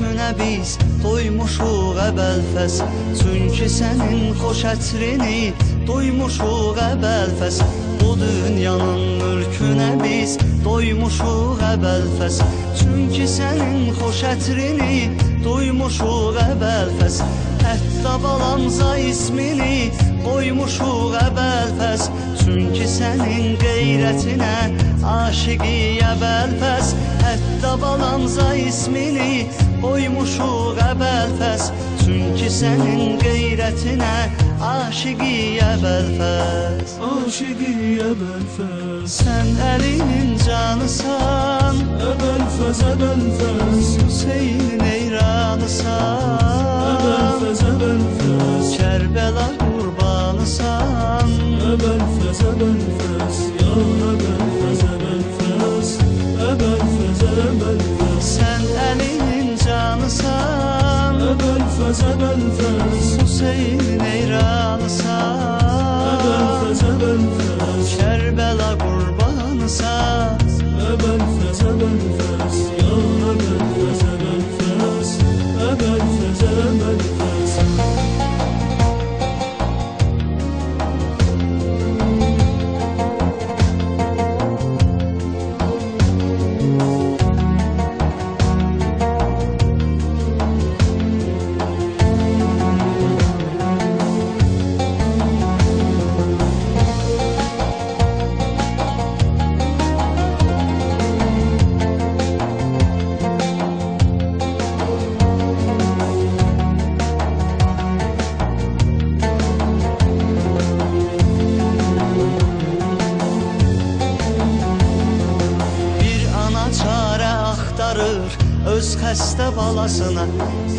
mülkünə biz doymuşuq əbəlfəz. Çünki sənin xoş ətrini doymuşuq əbəlfəz. Bu dünyanın mülkünə biz doymuşuq əbəlfəz. Çünki sənin xoş ətrini doymuşuq əbəlfəz. Hətta balamza ismini qoymuşuq əbəlfəz. Çünki sənin qeyrətinə aşiqi əbəlfəz. Hətta balamza ismini qoymuşuq əbəlfəz. Çünki sənin qeyrətinə aşiqi əbəlfəz. Aşiqi əbəlfəz. Sən əlinin canısan, Əbəlfəz, əbəlfəz. Hüseynin eyranısan, Əbəlfəz, əbəlfəz. Kərbəla qurbanısan, Əbəlfəz, əbəlfəz. Ya əbəlfəz, əbəlfəz. Əbəlfəz, əbəlfəz. sən əlinin canısan, Əbəlfəz, əbəlfəz. Hüseynin eyranısan, Əbəlfəz, əbəlfəz. Kərbəla qurbanısan. Əbəlfəz, əbəlfəz. Ya əbəlfəz, əbəlfəz. Əbəlfəz, əbəlfəz. Öz xəstə balasına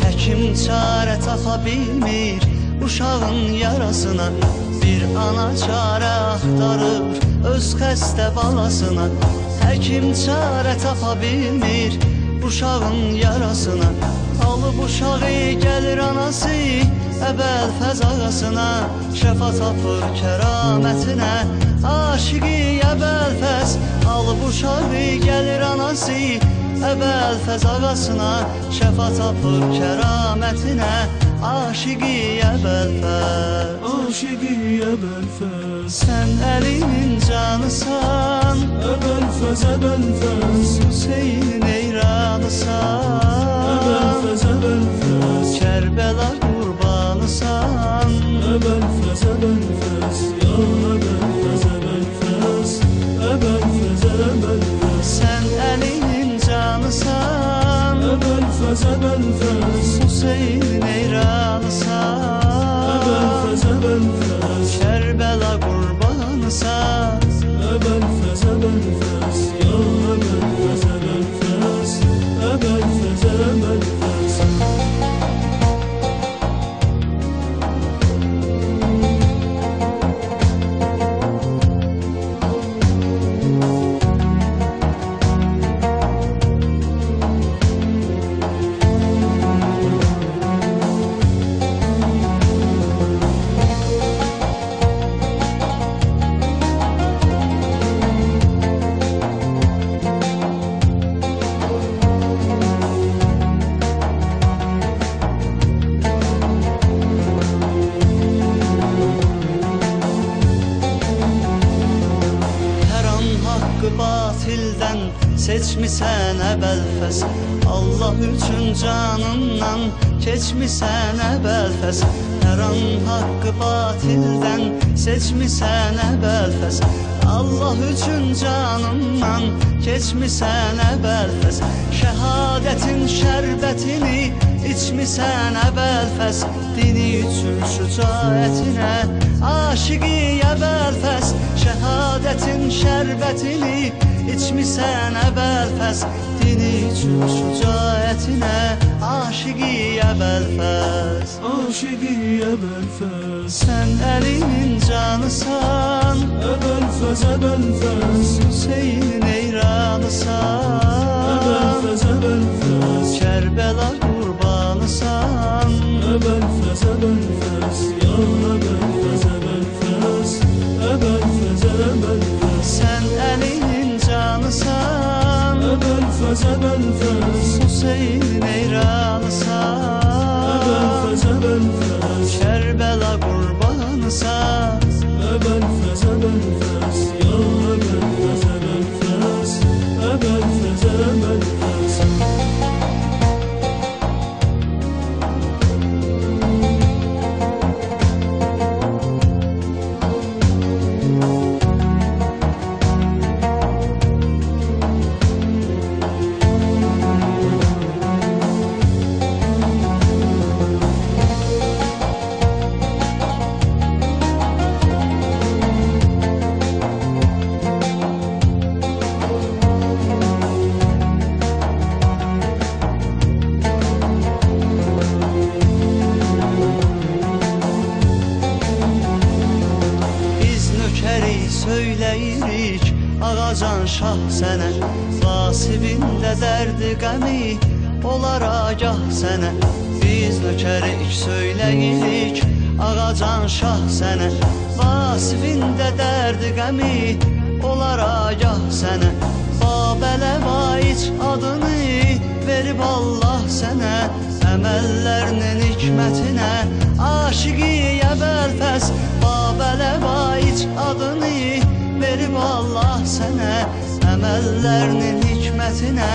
həkim çarə tapa bilmir uşağın yarasına. Bir ana çarə axtarır öz xəstə balasına, həkim çarə tapa bilmir uşağın yarasına. Alıb uşağı gəlir anası əbəlfəz ağasına, şəfa tapır kəramətinə aşiqi əbəlfəz. Alıb uşağı gəlir anası əbəlfəz ağasına, şəfa tapır kəramətinə aşiqi əbəlfəz. Aşiqi əbəlfəz. Sən əlinin canısan, Əbəlfəz, əbəlfəz. Hüseynin eyranısan, Əbəlfəz, əbəlfəz. Kərbəla qurbanısan, Əbəlfəz, əbəlfəz. Ya əbəlfəz, əbəlfəz. Əbəlfəz, əbəlfəz. sən əlinin canısan, Əbəlfəz, əbəlfəz. Hüseynin eyranısan, Əbəlfəz, əbəlfəz. Kərbəla qurbanısan. Əbəlfəz, əbəlfəz. Ya əbəlfəz, əbəlfəz. Əbəlfəz, əbəlfəz. Batildən seçmisən əbəlfəz, Allah üçün canından keçmisən əbəlfəz. Hər an haqqı batildən seçmisən əbəlfəz, Allah üçün canından keçmisən əbəlfəz. Şəhadətin şərbətini içmisən əbəlfəz, dini üçün şücaətinə aşiqi əbəlfəz. Şəhadətin şərbətini içmisən əbəlfəz, dini üçün şücaətinə aşiqi əbəlfəz. Aşiqi əbəlfəz. Sən əlinin canısan, Əbəlfəz, əbəlfəz. Hüseynin eyranısan, Əbəlfəz, əbəlfəz. Kərbəla qurbanısan, Əbəlfəz, əbəlfəz. Ya əbəlfəz, əbəlfəz. Əbəlfəz, əbəlfəz. sən əlinin canısan, Əbəlfəz, əbəlfəz. Hüseynin eyranısan, Ağacan şah sənə, vasibində dərdi qəmi, olar agah sənə. Biz nökərik söyləyirik, ağacan şah sənə, vasibində dərdi qəmi, olar agah sənə. Babələ vaic adını verib Allah sənə, əməllərinin hikmətinə aşiqiyə bəlfəs. Babələ vaic adını verib Allah sənə, əməllərinin hikmətinə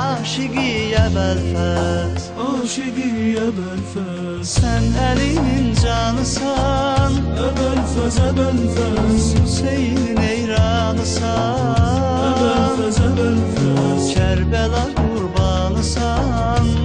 aşiqiyə bəlfəs. Aşiqiyə bəlfəs. Sən əlinin canısan, Əbəlfəz, əbəlfəz. Hüseynin eyranısan, Əbəlfəz, əbəlfəz. Kərbəla qurbanısan.